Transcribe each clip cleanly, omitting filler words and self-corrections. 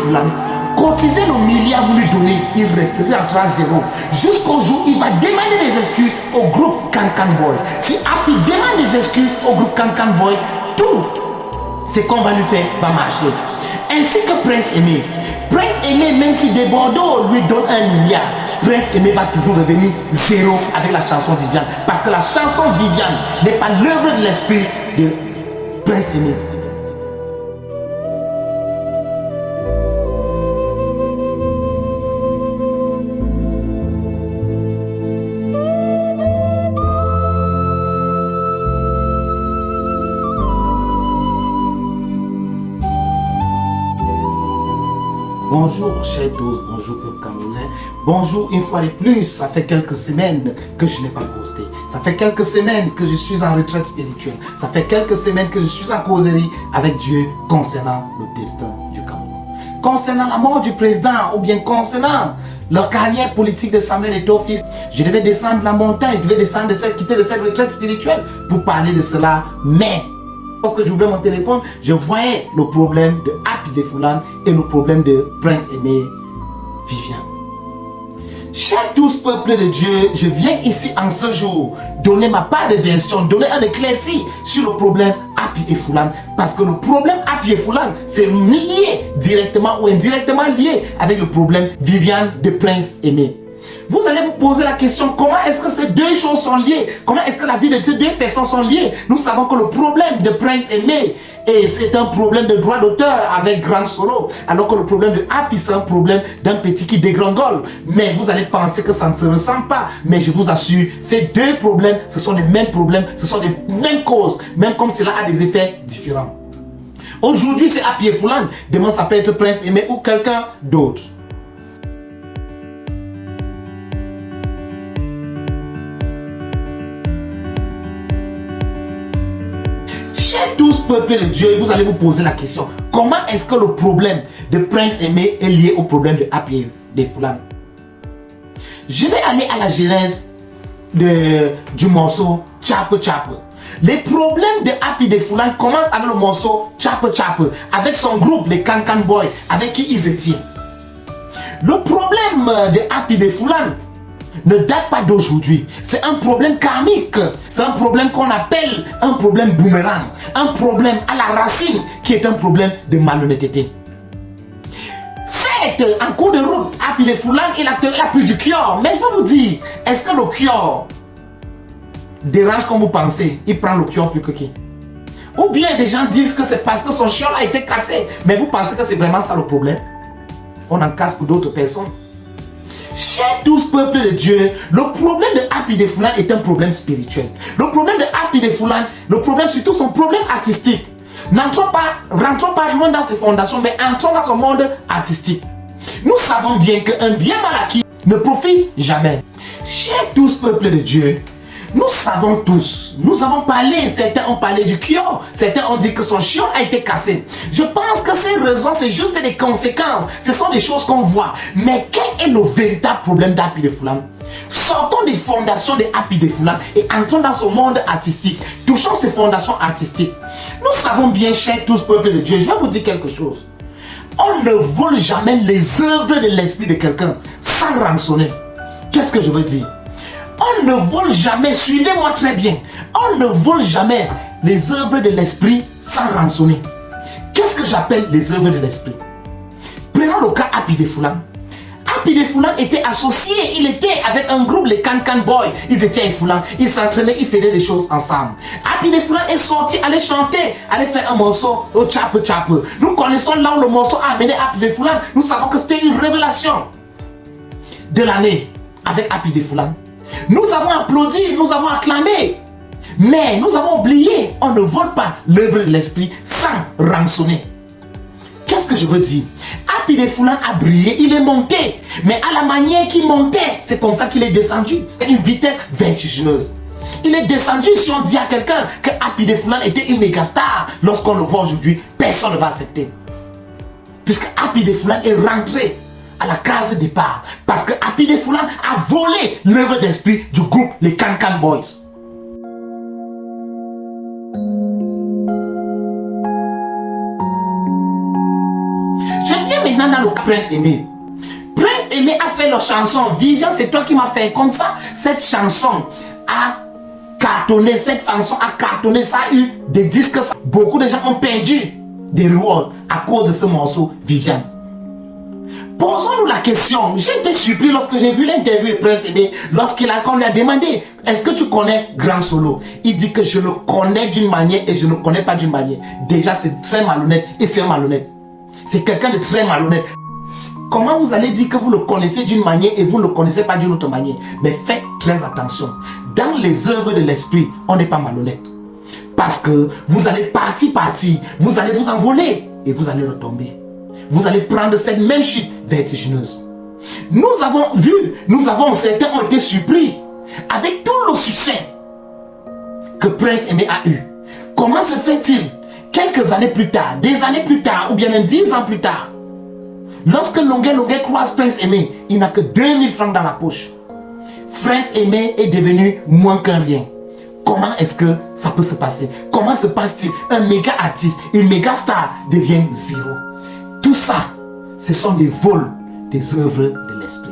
Fulani. Cotiser nos milliards, vous lui donnez, il resterait en 3-0. Jusqu'au jour où il va demander des excuses au groupe Cancan Boy. Si Happy demande des excuses au groupe Cancan Boy, tout ce qu'on va lui faire va marcher. Ainsi que Prince Aimé. Prince Aimé, même si des Bordeaux lui donne 1 milliard, Prince Aimé va toujours revenir 0 avec la chanson Viviane. Parce que la chanson Viviane n'est pas l'œuvre de l'esprit de Prince Aimé. Bonjour chers tous, bonjour peuple camerounais, bonjour une fois de plus, ça fait quelques semaines que je n'ai pas posté, ça fait quelques semaines que je suis en retraite spirituelle, ça fait quelques semaines que je suis en causerie avec Dieu concernant le destin du Cameroun, concernant la mort du président ou bien concernant leur carrière politique de Samuel Eto'o-Fils. Je devais descendre la montagne, je devais descendre quitter de cette retraite spirituelle pour parler de cela, mais lorsque j'ouvrais mon téléphone, je voyais le problème de Happy de Fulani et le problème de Prince Aimé Viviane. Chers tous peuples de Dieu, je viens ici en ce jour donner ma part de version, donner un éclairci sur le problème Happy et Fulani. Parce que le problème Happy et Fulani, c'est lié directement ou indirectement lié avec le problème Viviane de Prince Aimé. Vous allez vous poser la question, comment est-ce que ces deux choses sont liées? Comment est-ce que la vie de ces deux personnes sont liées? Nous savons que le problème de Prince Aimé, c'est un problème de droit d'auteur avec Grand Solo, alors que le problème de Happy, c'est un problème d'un petit qui dégringole. Mais vous allez penser que ça ne se ressemble pas. Mais je vous assure, ces deux problèmes, ce sont les mêmes problèmes, ce sont les mêmes causes, même comme cela a des effets différents. Aujourd'hui, c'est Happy et Fulani. Demain, ça peut être Prince Aimé ou quelqu'un d'autre. Chers tous peuples de Dieu, vous allez vous poser la question, comment est-ce que le problème de Prince Aimé est lié au problème de Happy de Fulani? Je vais aller à la genèse du morceau Tchap Tchap. Les problèmes de Happy de Fulani commencent avec le morceau Tchap Tchap, avec son groupe, les Cancan Boy, avec qui ils étaient. Le problème de Happy de Fulani ne date pas d'aujourd'hui. C'est un problème karmique. C'est un problème qu'on appelle un problème boomerang. Un problème à la racine qui est un problème de malhonnêteté. Certes, en cours de route, Happy de Fulani, il a plus du cure. Mais je vais vous dire, est-ce que le cure dérange comme vous pensez? Il prend le cure plus que qui? Ou bien des gens disent que c'est parce que son chien a été cassé. Mais vous pensez que c'est vraiment ça le problème? On en casse pour d'autres personnes. Chers tous peuples de Dieu, le problème de Happy de Fulani est un problème spirituel. Le problème de Happy de Fulani, le problème surtout son problème artistique. Rentrons pas loin dans ses fondations, mais entrons dans son monde artistique. Nous savons bien qu'un bien mal acquis ne profite jamais. Chers tous peuples de Dieu, nous savons tous, nous avons parlé, certains ont parlé du cure, certains ont dit que son chien a été cassé. Je pense que ces raisons, c'est juste des conséquences, ce sont des choses qu'on voit. Mais quel est le véritable problème d'Happy de Fulani? Sortons des fondations de Happy de Fulani et entrons dans son monde artistique. Touchons ces fondations artistiques. Nous savons bien, chers tous peuples de Dieu, je vais vous dire quelque chose. On ne vole jamais les œuvres de l'esprit de quelqu'un sans rançonner. Qu'est-ce que je veux dire? On ne vole jamais, suivez-moi très bien, on ne vole jamais les œuvres de l'esprit sans rançonner. Qu'est-ce que j'appelle les œuvres de l'esprit? Prenons le cas Happy de Fulani. Happy de Fulani était associé, il était avec un groupe, les Cancan Boy. Ils étaient avec Fulani, ils s'entraînaient, ils faisaient des choses ensemble. Happy de Fulani est sorti, allait chanter, allait faire un morceau au Tchap Tchap. Nous connaissons là où le morceau a amené Happy de Fulani. Nous savons que c'était une révélation de l'année avec Happy de Fulani. Nous avons applaudi, nous avons acclamé. Mais nous avons oublié, on ne vole pas l'œuvre de l'esprit sans rançonner. Qu'est-ce que je veux dire? Happy de Fulani a brillé, il est monté. Mais à la manière qu'il montait, c'est comme ça qu'il est descendu. À une vitesse vertigineuse. Il est descendu. Si on dit à quelqu'un que Happy de Fulani était une méga star, lorsqu'on le voit aujourd'hui, personne ne va accepter. Puisque Happy de Fulani est rentré à la case départ. Parce que Happy de Fulani a volé l'œuvre d'esprit du groupe les Cancan Boys. Je viens maintenant dans le Prince Aimé. Prince Aimé a fait leur chanson. Viviane, c'est toi qui m'as fait comme ça. Cette chanson a cartonné, cette chanson a cartonné, ça a eu des disques. Beaucoup de gens ont perdu des rewards à cause de ce morceau, Viviane. Posons-nous la question. J'ai été surpris lorsque j'ai vu l'interview de Prince Aimé, qu'on lui a demandé, est-ce que tu connais Grand Solo? Il dit que je le connais d'une manière et je ne le connais pas d'une manière. Déjà, c'est très malhonnête et c'est un malhonnête. C'est quelqu'un de très malhonnête. Comment vous allez dire que vous le connaissez d'une manière et vous ne le connaissez pas d'une autre manière? Mais faites très attention. Dans les œuvres de l'esprit, on n'est pas malhonnête. Parce que vous allez partir, vous allez vous envoler et vous allez retomber. Vous allez prendre cette même chute vertigineuse. Nous avons vu, certains ont été surpris avec tout le succès que Prince Aimé a eu. Comment se fait-il, quelques années plus tard, des années plus tard, ou bien même 10 ans plus tard, lorsque Longuet croise Prince Aimé, il n'a que 2000 francs dans la poche. Prince Aimé est devenu moins qu'un rien. Comment est-ce que ça peut se passer? Comment se passe-t-il? Un méga artiste, une méga star devient zéro. Tout ça, ce sont des vols des œuvres de l'esprit.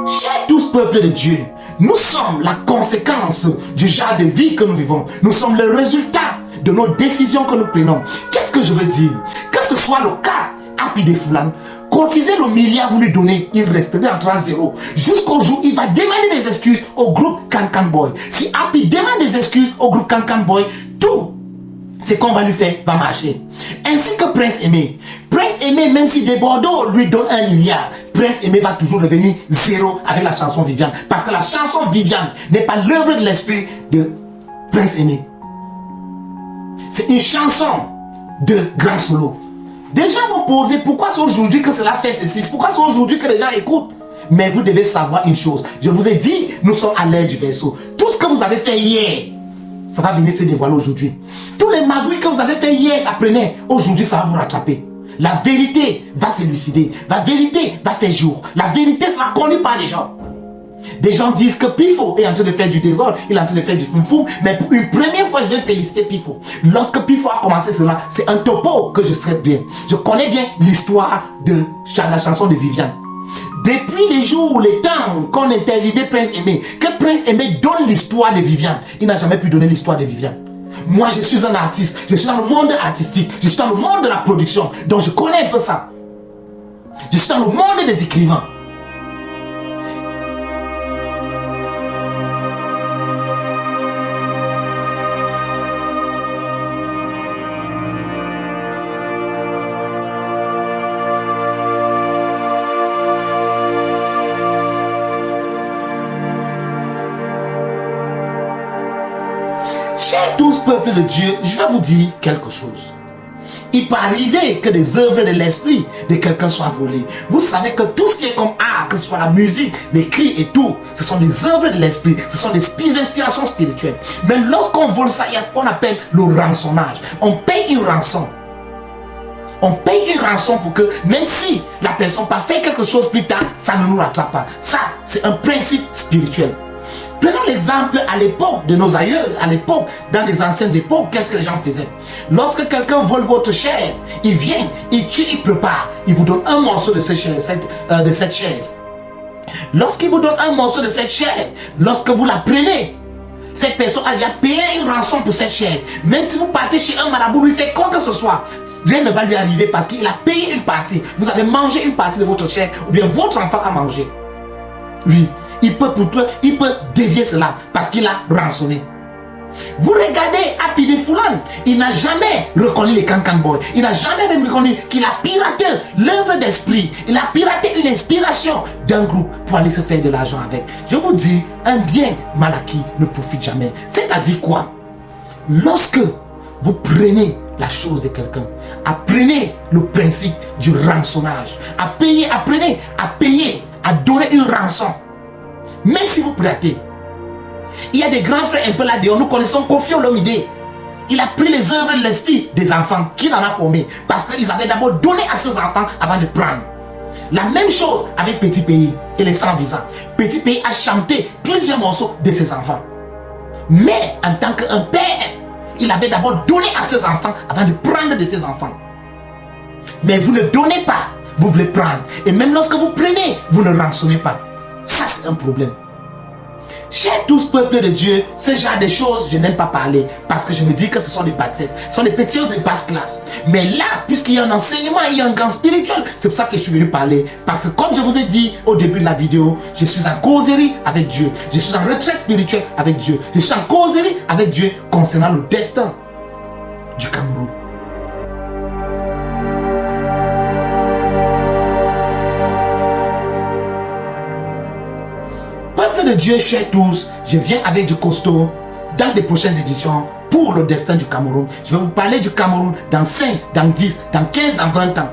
Chers tous peuples de Dieu, nous sommes la conséquence du genre de vie que nous vivons. Nous sommes le résultat de nos décisions que nous prenons. Qu'est-ce que je veux dire? Que ce soit le cas Happy de Foulane, cotiser le milliard vous lui donnez, il resterait en 3-0. Jusqu'au jour, il va demander des excuses au groupe Cancan Boy. Si Happy demande des excuses au groupe Cancan Boy, tout ce qu'on va lui faire va marcher. Ainsi que Prince Aimé. Prince Aimé, même si des Bordeaux lui donne 1 milliard, Prince Aimé va toujours revenir zéro avec la chanson Viviane. Parce que la chanson Viviane n'est pas l'œuvre de l'esprit de Prince Aimé. C'est une chanson de Grand Solo. Des gens vont poser pourquoi c'est aujourd'hui que cela fait ceci, pourquoi c'est aujourd'hui que les gens écoutent. Mais vous devez savoir une chose. Je vous ai dit, nous sommes à l'ère du verseau. Tout ce que vous avez fait hier, ça va venir se dévoiler aujourd'hui. Tous les magouilles que vous avez fait hier, ça prenait. Aujourd'hui, ça va vous rattraper. La vérité va s'élucider. La vérité va faire jour. La vérité sera connue par les gens. Des gens disent que Pifo est en train de faire du désordre, il est en train de faire du foum-foum, mais pour une première fois, je vais féliciter Pifo. Lorsque Pifo a commencé cela, c'est un topo que je sais bien. Je connais bien l'histoire de la chanson de Viviane. Depuis les jours, les temps qu'on interviewait Prince Aimé, que Prince Aimé donne l'histoire de Viviane, il n'a jamais pu donner l'histoire de Viviane. Moi, je suis un artiste, je suis dans le monde artistique, je suis dans le monde de la production, donc je connais un peu ça. Je suis dans le monde des écrivains. Chers tous peuples de Dieu, je vais vous dire quelque chose. Il peut arriver que des œuvres de l'esprit de quelqu'un soient volées. Vous savez que tout ce qui est comme art, que ce soit la musique, les cris et tout, ce sont des œuvres de l'esprit, ce sont des inspirations spirituelles. Même lorsqu'on vole ça, il y a ce qu'on appelle le rançonnage. On paye une rançon. On paye une rançon pour que, même si la personne n'a pas fait quelque chose plus tard, ça ne nous rattrape pas. Ça, c'est un principe spirituel. Prenons l'exemple à l'époque de nos aïeux, à l'époque, dans les anciennes époques, qu'est-ce que les gens faisaient? Lorsque quelqu'un vole votre chèvre, il vient, il tue, il prépare, il vous donne un morceau de cette chèvre. Lorsqu'il vous donne un morceau de cette chèvre, lorsque vous la prenez, cette personne a déjà payé une rançon pour cette chèvre. Même si vous partez chez un marabout, lui fait quoi que ce soit, rien ne va lui arriver parce qu'il a payé une partie. Vous avez mangé une partie de votre chèvre, ou bien votre enfant a mangé. Oui. Il peut dévier cela parce qu'il a rançonné. Vous regardez Happy de Foulane, il n'a jamais reconnu les Cancan Boy. Il n'a jamais reconnu qu'il a piraté l'œuvre d'esprit. Il a piraté une inspiration d'un groupe pour aller se faire de l'argent avec. Je vous dis, un bien mal acquis ne profite jamais. C'est-à-dire quoi? Lorsque vous prenez la chose de quelqu'un, apprenez le principe du rançonnage. Apprenez à payer, à donner une rançon. Même si vous piratez, il y a des grands frères un peu là-dedans. Nous connaissons Kofi Olomide. Il a pris les œuvres de l'esprit des enfants qu'il en a formés. Parce qu'ils avaient d'abord donné à ces enfants avant de prendre. La même chose avec Petit Pays et les Sans Visa. Petit Pays a chanté plusieurs morceaux de ses enfants. Mais en tant qu'un père, il avait d'abord donné à ses enfants avant de prendre de ses enfants. Mais vous ne donnez pas, vous voulez prendre. Et même lorsque vous prenez, vous ne rançonnez pas. Ça, c'est un problème. Chers tous peuple de Dieu, ce genre de choses, je n'aime pas parler parce que je me dis que ce sont des bâtisses, ce sont des petites choses de basse classe. Mais là, puisqu'il y a un enseignement, il y a un grand spirituel, c'est pour ça que je suis venu parler. Parce que comme je vous ai dit au début de la vidéo, je suis en causerie avec Dieu. Je suis en retraite spirituelle avec Dieu. Je suis en causerie avec Dieu concernant le destin du Cameroun. Peuple de Dieu, chers tous, je viens avec du costaud dans des prochaines éditions pour le destin du Cameroun. Je vais vous parler du Cameroun dans 5, dans 10, dans 15, dans 20 ans.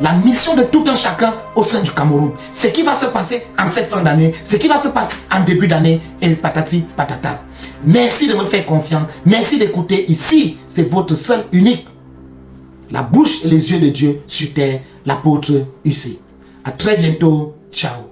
La mission de tout un chacun au sein du Cameroun. Ce qui va se passer en cette fin d'année, ce qui va se passer en début d'année et patati patata. Merci de me faire confiance. Merci d'écouter. Ici, c'est votre seul unique. La bouche et les yeux de Dieu sur terre, l'apôtre UC. À très bientôt. Ciao.